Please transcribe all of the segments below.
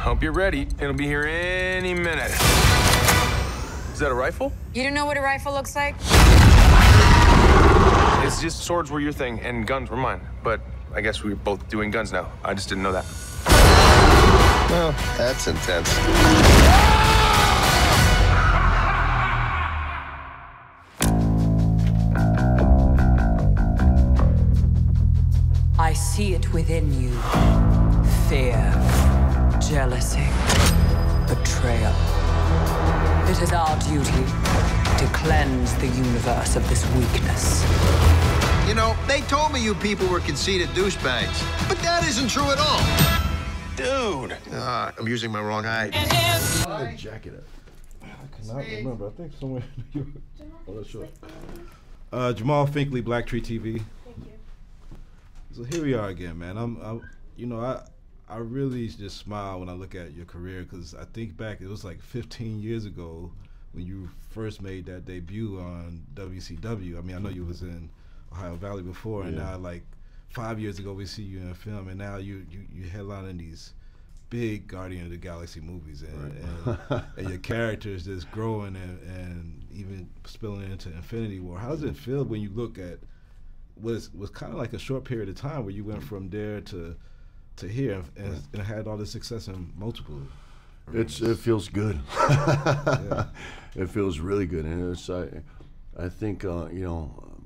Hope you're ready. It'll be here any minute. Is that a rifle? You don't know what a rifle looks like? It's just swords were your thing and guns were mine. But I guess we're both doing guns now. I just didn't know that. Well, that's intense. I see it within you. Fear, jealousy, betrayal. It is our duty to cleanse the universe of this weakness. You know, they told me you people were conceited douchebags, but that isn't true at all. Dude! I'm using my wrong eye. Where's the jacket at? I cannot remember. I think somewhere in New York. Oh, that's short. Jamal Finkley, BlackTree TV. Thank you. So here we are again, man. I really just smile when I look at your career, because I think back, it was like 15 years ago when you first made that debut on WCW. I mean, I know you was in Ohio Valley before, and now like 5 years ago we see you in a film, and now you headlining these big Guardian of the Galaxy movies, and your character is just growing and even spilling into Infinity War. How does it feel when you look at was kind of like a short period of time where you went from there to here and had all this success in multiple arenas? It feels good. Yeah. It feels really good, and it's I think you know,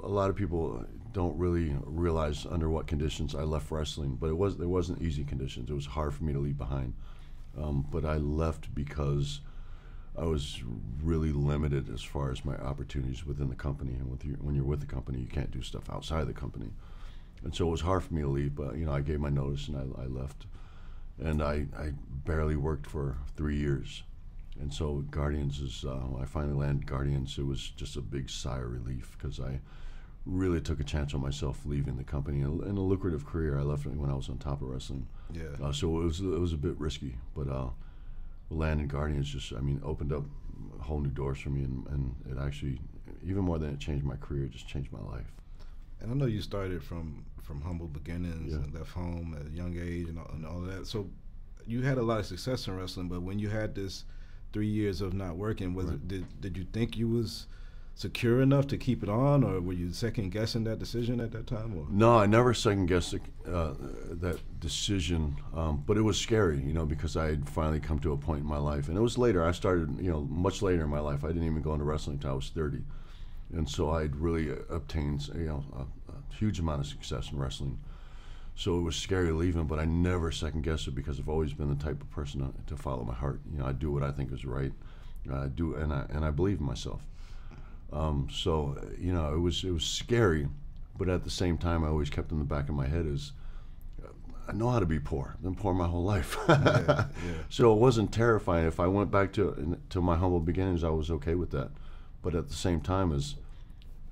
a lot of people don't really realize under what conditions I left wrestling, but there wasn't easy conditions. It was hard for me to leave behind, but I left because I was really limited as far as my opportunities within the company, and when you're with the company, you can't do stuff outside of the company. And so it was hard for me to leave, but you know, I gave my notice and I left. And I barely worked for 3 years. And so Guardians is, when I finally landed Guardians, it was just a big sigh of relief, because I really took a chance on myself leaving the company. And a lucrative career. I left when I was on top of wrestling. Yeah. So it was a bit risky, but landing Guardians just, I mean, opened up whole new doors for me, and it actually, even more than it changed my career, it just changed my life. And I know you started from humble beginnings and left home at a young age and all that. So you had a lot of success in wrestling, but when you had this 3 years of not working, did you think you was secure enough to keep it on, or were you second guessing that decision at that time? Or? No, I never second guessed that decision, but it was scary, you know, because I had finally come to a point in my life, and it was later. I started, you know, much later in my life. I didn't even go into wrestling until I was 30. And so I'd really obtained, you know, a huge amount of success in wrestling. So it was scary leaving, but I never second guessed it, because I've always been the type of person to follow my heart. You know, I do what I think is right. I do, and I believe in myself. So you know, it was scary, but at the same time, I always kept in the back of my head is, I know how to be poor. I've been poor my whole life. So it wasn't terrifying. If I went back to my humble beginnings, I was okay with that. But at the same time,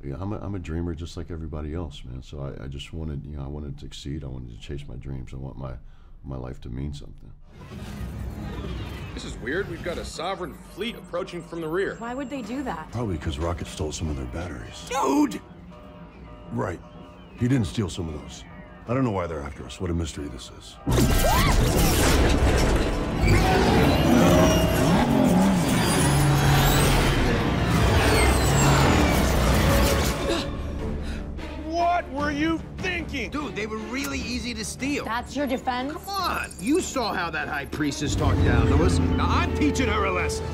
I'm a dreamer just like everybody else, man. So I just wanted, you know, I wanted to succeed. I wanted to chase my dreams. I want my life to mean something. This is weird. We've got a sovereign fleet approaching from the rear. Why would they do that? Probably because Rocket stole some of their batteries. Dude! Right. He didn't steal some of those. I don't know why they're after us. What a mystery this is. What were you thinking? Dude, they were really easy to steal. That's your defense? Come on, you saw how that high priestess talked down to us. Now I'm teaching her a lesson.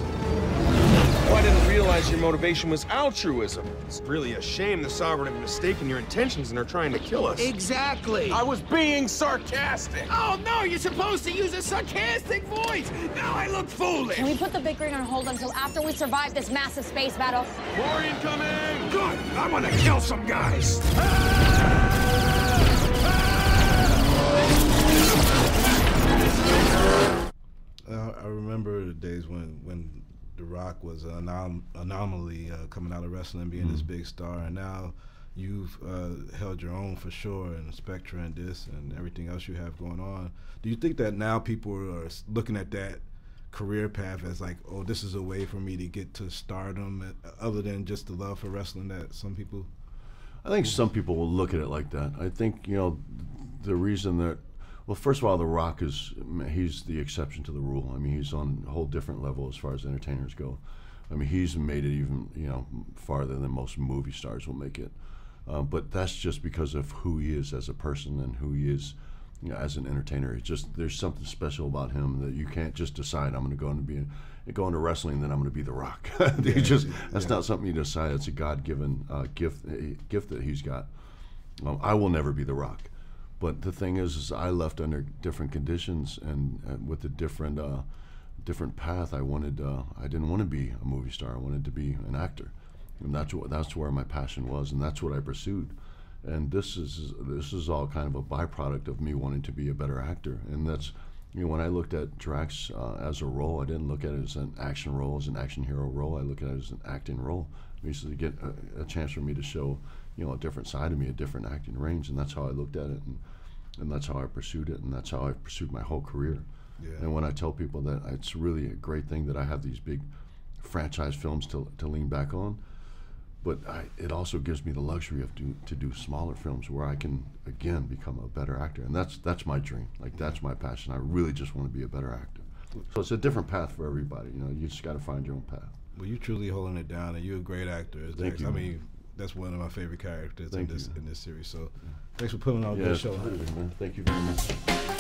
Oh, I didn't realize your motivation was altruism. It's really a shame the Sovereign have mistaken your intentions and are trying to kill us. Exactly. I was being sarcastic. Oh, no, you're supposed to use a sarcastic voice. Now I look foolish. Can we put the bickering on hold until after we survive this massive space battle? More incoming! Good. I want to kill some guys. I remember the days when The Rock was an anomaly coming out of wrestling, being this big star, and now you've held your own for sure in Spectra and this and everything else you have going on. Do you think that now people are looking at that career path as like, oh, this is a way for me to get to stardom, other than just the love for wrestling that some people? I think some people will look at it like that. I think, you know, the reason that Well, first of all, The Rock he's the exception to the rule. I mean, he's on a whole different level as far as entertainers go. I mean, he's made it even, farther than most movie stars will make it. But that's just because of who he is as a person and who he is, as an entertainer. It's just, there's something special about him that you can't just decide, I'm going to go into wrestling and then I'm going to be The Rock. That's not something you decide. It's a God-given gift that he's got. I will never be The Rock. But the thing is I left under different conditions and with a different path. I didn't want to be a movie star. I wanted to be an actor, and that's where my passion was, and that's what I pursued. And this is all kind of a byproduct of me wanting to be a better actor. And that's, when I looked at Drax as a role, I didn't look at it as an action role, as an action hero role. I look at it as an acting role, basically to get a chance for me to show, a different side of me, a different acting range. And that's how I looked at it, and that's how I pursued it, and that's how I pursued my whole career. Yeah. And when I tell people that it's really a great thing that I have these big franchise films to lean back on, but it also gives me the luxury to do smaller films where I can, again, become a better actor. And that's my dream. Like, that's my passion. I really just want to be a better actor. So it's a different path for everybody. You just got to find your own path. Well, you're truly holding it down, and you're a great actor. Thank you. I mean, that's one of my favorite characters in this series. So thanks for putting on a good show. Man. Thank you very much.